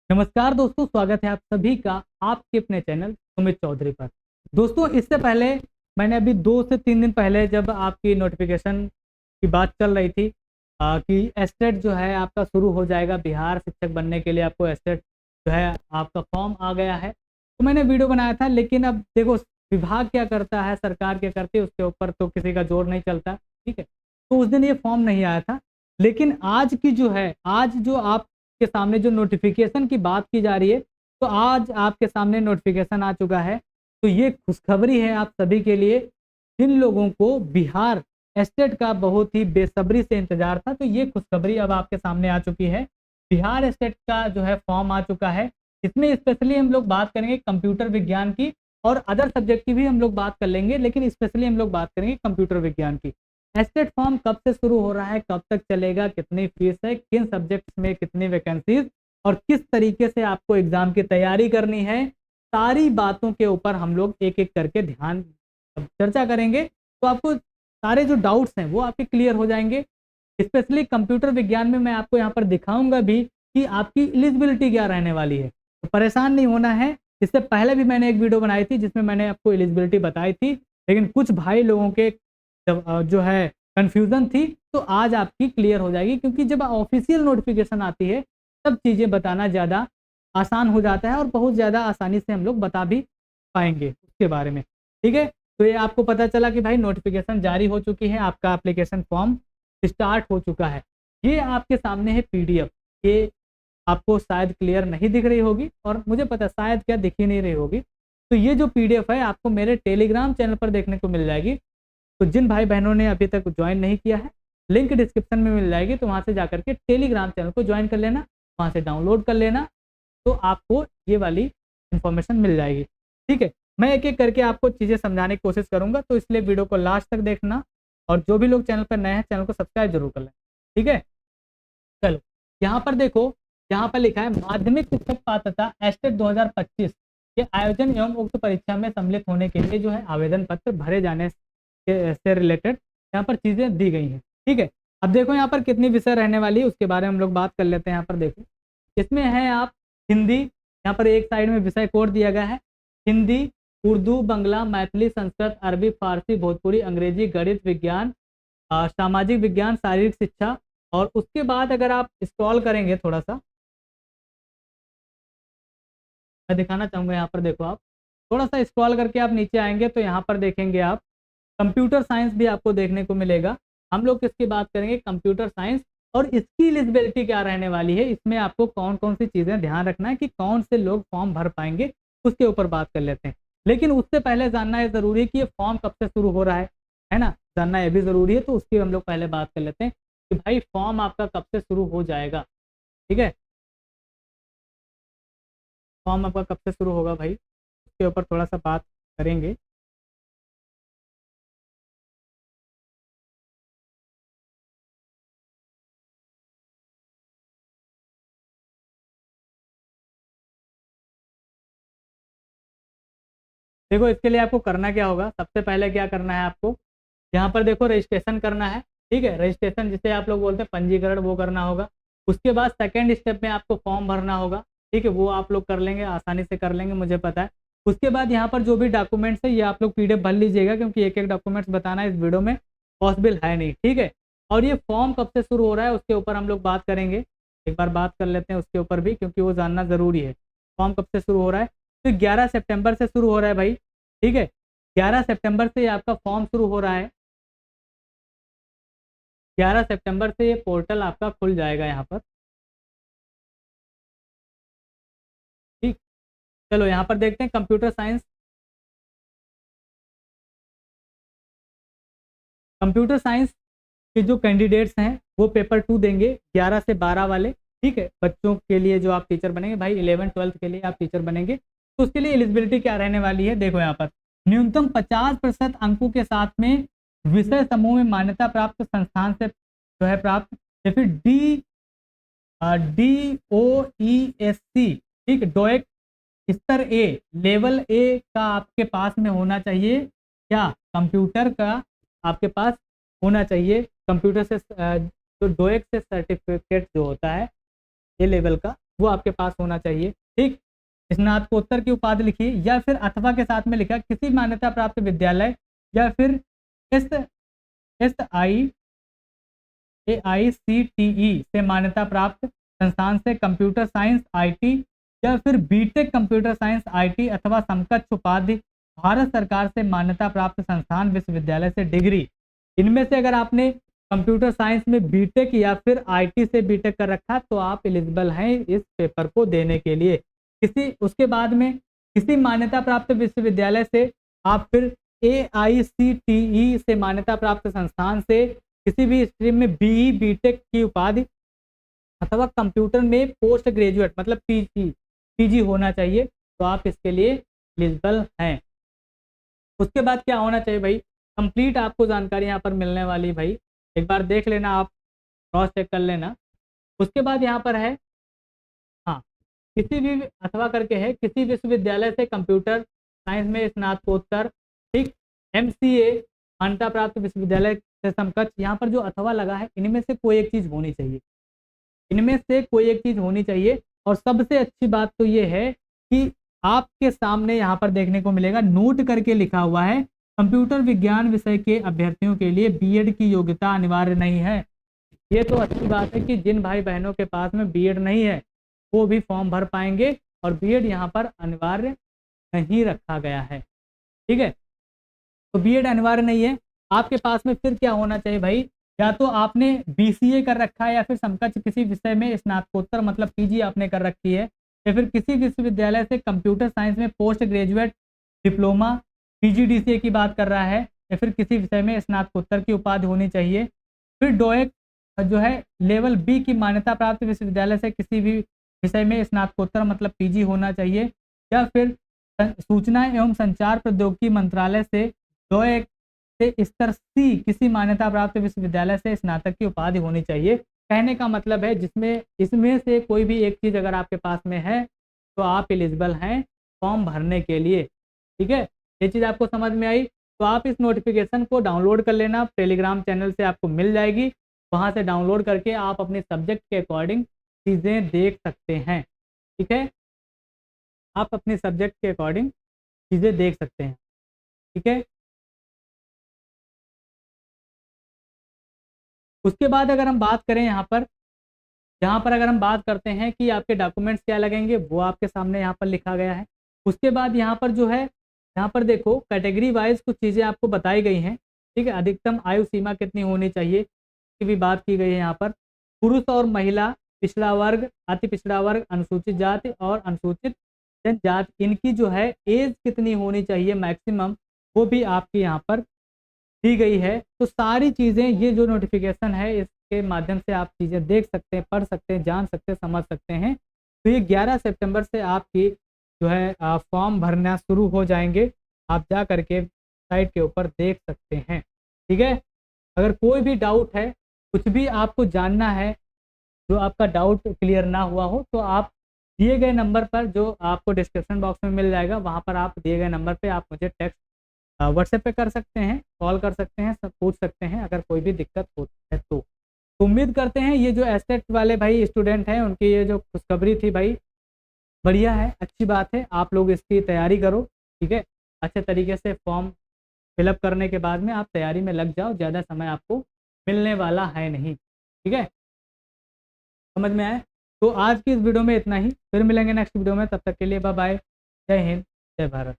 नमस्कार दोस्तों, स्वागत है आप सभी का आपके अपने चैनल सुमित चौधरी पर। दोस्तों, इससे पहले मैंने अभी 2 से 3 दिन पहले जब आपकी नोटिफिकेशन की बात चल रही थी कि एस्टेट जो है आपका शुरू हो जाएगा, बिहार शिक्षक बनने के लिए आपको एस्टेट जो है आपका फॉर्म आ गया है, तो मैंने वीडियो बनाया था। लेकिन अब देखो, विभाग क्या करता है, सरकार क्या करती है, उसके ऊपर तो किसी का जोर नहीं चलता। ठीक है, तो उस दिन ये फॉर्म नहीं आया था। लेकिन आज की जो है, आज जो आप के सामने जो नोटिफिकेशन की बात की जा रही है, तो आज आपके सामने नोटिफिकेशन आ चुका है। तो ये खुशखबरी है आप सभी के लिए, जिन लोगों को बिहार एस्टेट का बहुत ही बेसब्री से इंतजार था। तो ये खुशखबरी अब आपके सामने आ चुकी है। बिहार एस्टेट का जो है फॉर्म आ चुका है। इसमें स्पेशली हम लोग बात करेंगे कंप्यूटर विज्ञान की, और अदर सब्जेक्ट की भी हम लोग बात कर लेंगे, लेकिन स्पेशली हम लोग बात करेंगे कंप्यूटर विज्ञान की। एस्टेट फॉर्म कब से शुरू हो रहा है, कब तक चलेगा, कितनी फीस है, किन सब्जेक्ट्स में कितनी वैकेंसीज, और किस तरीके से आपको एग्जाम की तैयारी करनी है, सारी बातों के ऊपर हम लोग एक एक करके ध्यान चर्चा करेंगे। तो आपको सारे जो डाउट्स हैं वो आपके क्लियर हो जाएंगे। स्पेशली कंप्यूटर विज्ञान में मैं आपको यहाँ पर दिखाऊंगा भी कि आपकी एलिजिबिलिटी क्या रहने वाली है, तो परेशान नहीं होना है। इससे पहले भी मैंने एक वीडियो बनाई थी जिसमें मैंने आपको एलिजिबिलिटी बताई थी, लेकिन कुछ भाई लोगों के जो है कन्फ्यूज़न थी, तो आज आपकी क्लियर हो जाएगी। क्योंकि जब ऑफिशियल नोटिफिकेशन आती है तब चीज़ें बताना ज़्यादा आसान हो जाता है, और बहुत ज़्यादा आसानी से हम लोग बता भी पाएंगे उसके बारे में। ठीक है, तो ये आपको पता चला कि भाई नोटिफिकेशन जारी हो चुकी है, आपका एप्लीकेशन फॉर्म स्टार्ट हो चुका है। ये आपके सामने है पीडीएफ। ये आपको शायद क्लियर नहीं दिख रही होगी, और मुझे पता है शायद क्या दिख ही नहीं रही होगी। तो ये जो पीडीएफ है आपको मेरे टेलीग्राम चैनल पर देखने को मिल जाएगी। तो जिन भाई बहनों ने अभी तक ज्वाइन नहीं किया है, लिंक डिस्क्रिप्शन में मिल जाएगी, तो वहाँ से जाकर के टेलीग्राम चैनल को ज्वाइन कर लेना, वहाँ से डाउनलोड कर लेना, तो आपको ये वाली इन्फॉर्मेशन मिल जाएगी। ठीक है, मैं एक एक करके आपको चीज़ें समझाने की कोशिश करूँगा, तो इसलिए वीडियो को लास्ट तक देखना, और जो भी लोग चैनल पर नए हैं चैनल को सब्सक्राइब जरूर कर लें। ठीक है, चलो यहाँ पर देखो, यहाँ पर लिखा है माध्यमिक शिक्षक पात्रता एस्टेट 2025 के आयोजन एवं उक्त परीक्षा में सम्मिलित होने के लिए जो है आवेदन पत्र भरे जाने से रिलेटेड यहाँ पर चीजें दी गई हैं। ठीक है, अब देखो यहाँ पर कितनी विषय रहने वाली है उसके बारे में हम लोग बात कर लेते हैं। यहाँ पर देखो, इसमें है आप हिंदी, यहाँ पर एक साइड में विषय कोड दिया गया है, हिंदी, उर्दू, बंगला, मैथिली, संस्कृत, अरबी, फारसी, भोजपुरी, अंग्रेजी, गणित, विज्ञान, सामाजिक विज्ञान, शारीरिक शिक्षा। और उसके बाद अगर आप स्क्रॉल करेंगे थोड़ा सा, मैं दिखाना चाहूँगा। यहाँ पर देखो, आप थोड़ा सा स्क्रॉल करके आप नीचे आएंगे तो यहाँ पर देखेंगे आप कंप्यूटर साइंस भी आपको देखने को मिलेगा। हम लोग किसकी बात करेंगे, कंप्यूटर साइंस, और इसकी एलिजिबिलिटी क्या रहने वाली है, इसमें आपको कौन कौन सी चीज़ें ध्यान रखना है कि कौन से लोग फॉर्म भर पाएंगे, उसके ऊपर बात कर लेते हैं। लेकिन उससे पहले जानना ये ज़रूरी है कि ये फॉर्म कब से शुरू हो रहा है ना, जानना ये भी ज़रूरी है। तो उसकी हम लोग पहले बात कर लेते हैं कि भाई फॉर्म आपका कब से शुरू हो जाएगा। ठीक है, फॉर्म आपका कब से शुरू होगा भाई, उसके ऊपर थोड़ा सा बात करेंगे। देखो, इसके लिए आपको करना क्या होगा, सबसे पहले क्या करना है आपको, यहाँ पर देखो रजिस्ट्रेशन करना है। ठीक है, रजिस्ट्रेशन जिसे आप लोग बोलते हैं पंजीकरण, वो करना होगा। उसके बाद सेकेंड स्टेप में आपको फॉर्म भरना होगा। ठीक है, वो आप लोग कर लेंगे, आसानी से कर लेंगे, मुझे पता है। उसके बाद यहाँ पर जो भी डॉक्यूमेंट्स है ये आप लोग पीडीएफ भर लीजिएगा, क्योंकि एक एक डॉक्यूमेंट्स बताना इस वीडियो में पॉसिबल है नहीं। ठीक है, और ये फॉर्म कब से शुरू हो रहा है उसके ऊपर हम लोग बात करेंगे, एक बार बात कर लेते हैं उसके ऊपर भी, क्योंकि वो जानना ज़रूरी है। फॉर्म कब से शुरू हो रहा है, तो 11 सितंबर से शुरू हो रहा है भाई। ठीक है, 11 सितंबर से ये आपका फॉर्म शुरू हो रहा है। 11 सितंबर से ये पोर्टल आपका खुल जाएगा यहाँ पर। ठीक, चलो यहाँ पर देखते हैं कंप्यूटर साइंस। कंप्यूटर साइंस के जो कैंडिडेट्स हैं वो पेपर 2 देंगे, 11 से 12 वाले। ठीक है, बच्चों के लिए जो आप टीचर बनेंगे, भाई 11th-12th के लिए आप टीचर बनेंगे, तो उसके लिए एलिजिबिलिटी क्या रहने वाली है, देखो यहाँ पर न्यूनतम 50% अंकों के साथ में विषय समूह में मान्यता प्राप्त संस्थान से जो है प्राप्त, या फिर DOESC, ठीक, डोएक स्तर ए, लेवल ए का आपके पास में होना चाहिए, क्या कंप्यूटर का आपके पास होना चाहिए, कंप्यूटर से जो डोएक से सर्टिफिकेट जो होता है ए लेवल का, वो आपके पास होना चाहिए। ठीक, स्नातकोत्तर की उपाधि लिखिए या फिर अथवा के साथ में लिखा किसी मान्यता प्राप्त विद्यालय या फिर एस एस आई AICTE से मान्यता प्राप्त संस्थान से कंप्यूटर साइंस IT या फिर बीटेक कंप्यूटर साइंस IT अथवा समकक्ष उपाधि भारत सरकार से मान्यता प्राप्त संस्थान विश्वविद्यालय से डिग्री। इनमें से अगर आपने कंप्यूटर साइंस में बीटेक या फिर IT से बीटेक कर रखा तो आप एलिजिबल हैं इस पेपर को देने के लिए। उसके बाद में किसी मान्यता प्राप्त विश्वविद्यालय से आप फिर AICTE से मान्यता प्राप्त संस्थान से किसी भी स्ट्रीम में BE बीटेक की उपाधि अथवा कंप्यूटर में पोस्ट ग्रेजुएट मतलब PG होना चाहिए, तो आप इसके लिए एलिजिबल हैं। उसके बाद क्या होना चाहिए भाई, कंप्लीट आपको जानकारी यहाँ पर मिलने वाली भाई, एक बार देख लेना, आप क्रॉस चेक कर लेना। उसके बाद यहाँ पर है हाँ, किसी भी अथवा करके है किसी विश्वविद्यालय से कंप्यूटर साइंस में स्नातकोत्तर, ठीक, MCA मान्यता प्राप्त विश्वविद्यालय से समकक्ष। यहाँ पर जो अथवा लगा है इनमें से कोई एक चीज़ होनी चाहिए, इनमें से कोई एक चीज़ होनी चाहिए। और सबसे अच्छी बात तो ये है कि आपके सामने यहाँ पर देखने को मिलेगा नोट करके लिखा हुआ है कंप्यूटर विज्ञान विषय के अभ्यर्थियों के लिए BEd की योग्यता अनिवार्य नहीं है। ये तो अच्छी बात है कि जिन भाई बहनों के पास में BEd नहीं है वो भी फॉर्म भर पाएंगे और BEd यहाँ पर अनिवार्य नहीं रखा गया है। ठीक है, तो BEd अनिवार्य नहीं है। आपके पास में फिर क्या होना चाहिए भाई, या तो आपने BCA कर रखा है या फिर समकक्ष किसी विषय में स्नातकोत्तर मतलब PG आपने कर रखी है, या फिर किसी विश्वविद्यालय से कंप्यूटर साइंस में पोस्ट ग्रेजुएट डिप्लोमा PGDCA की बात कर रहा है, या फिर किसी विषय में स्नातकोत्तर की उपाधि होनी चाहिए। फिर डोएक जो है लेवल B की मान्यता प्राप्त विश्वविद्यालय से किसी भी विषय में स्नातकोत्तर मतलब PG होना चाहिए, या फिर सूचना एवं संचार प्रौद्योगिकी मंत्रालय से डोएक से स्तर C किसी मान्यता प्राप्त विश्वविद्यालय से स्नातक की उपाधि होनी चाहिए। कहने का मतलब है जिसमें इसमें से कोई भी एक चीज़ अगर आपके पास में है तो आप एलिजिबल हैं फॉर्म भरने के लिए। ठीक है, ये चीज़ आपको समझ में आई, तो आप इस नोटिफिकेशन को डाउनलोड कर लेना, टेलीग्राम चैनल से आपको मिल जाएगी, वहाँ से डाउनलोड करके आप अपने सब्जेक्ट के अकॉर्डिंग चीज़ें देख सकते हैं। ठीक है, आप अपने सब्जेक्ट के अकॉर्डिंग चीज़ें देख सकते हैं। ठीक है, उसके बाद अगर हम बात करें यहाँ पर अगर हम बात करते हैं कि आपके डॉक्यूमेंट्स क्या लगेंगे, वो आपके सामने यहाँ पर लिखा गया है। उसके बाद यहाँ पर जो है, यहाँ पर देखो कैटेगरी वाइज कुछ चीज़ें आपको बताई गई हैं। ठीक है, अधिकतम आयु सीमा कितनी होनी चाहिए की भी बात की गई है यहाँ पर। पुरुष और महिला, पिछड़ा वर्ग, अति पिछड़ा वर्ग, अनुसूचित जाति और अनुसूचित जनजाति, इनकी जो है एज कितनी होनी चाहिए मैक्सिमम, वो भी आपकी यहाँ पर दी गई है। तो सारी चीज़ें, ये जो नोटिफिकेशन है इसके माध्यम से आप चीज़ें देख सकते हैं, पढ़ सकते हैं, जान सकते हैं, समझ सकते हैं। तो ये 11 सितंबर से आपकी जो है फॉर्म भरना शुरू हो जाएंगे, आप जा करके साइट के ऊपर देख सकते हैं। ठीक है, अगर कोई भी डाउट है, कुछ भी आपको जानना है, जो आपका डाउट क्लियर ना हुआ हो, तो आप दिए गए नंबर पर, जो आपको डिस्क्रिप्शन बॉक्स में मिल जाएगा, वहाँ पर आप दिए गए नंबर पर आप मुझे टेक्स्ट व्हाट्सएप पे कर सकते हैं, कॉल कर सकते हैं, सब पूछ सकते हैं अगर कोई भी दिक्कत होती है तो। उम्मीद करते हैं ये जो एस्टेट वाले भाई स्टूडेंट हैं उनकी ये जो खुशखबरी थी भाई बढ़िया है, अच्छी बात है। आप लोग इसकी तैयारी करो। ठीक है, अच्छे तरीके से फॉर्म फिलअप करने के बाद में आप तैयारी में लग जाओ, ज़्यादा समय आपको मिलने वाला है नहीं। ठीक है, समझ में आए? तो आज की इस वीडियो में इतना ही, फिर मिलेंगे नेक्स्ट वीडियो में, तब तक के लिए बाय बाय, जय हिंद, जय भारत।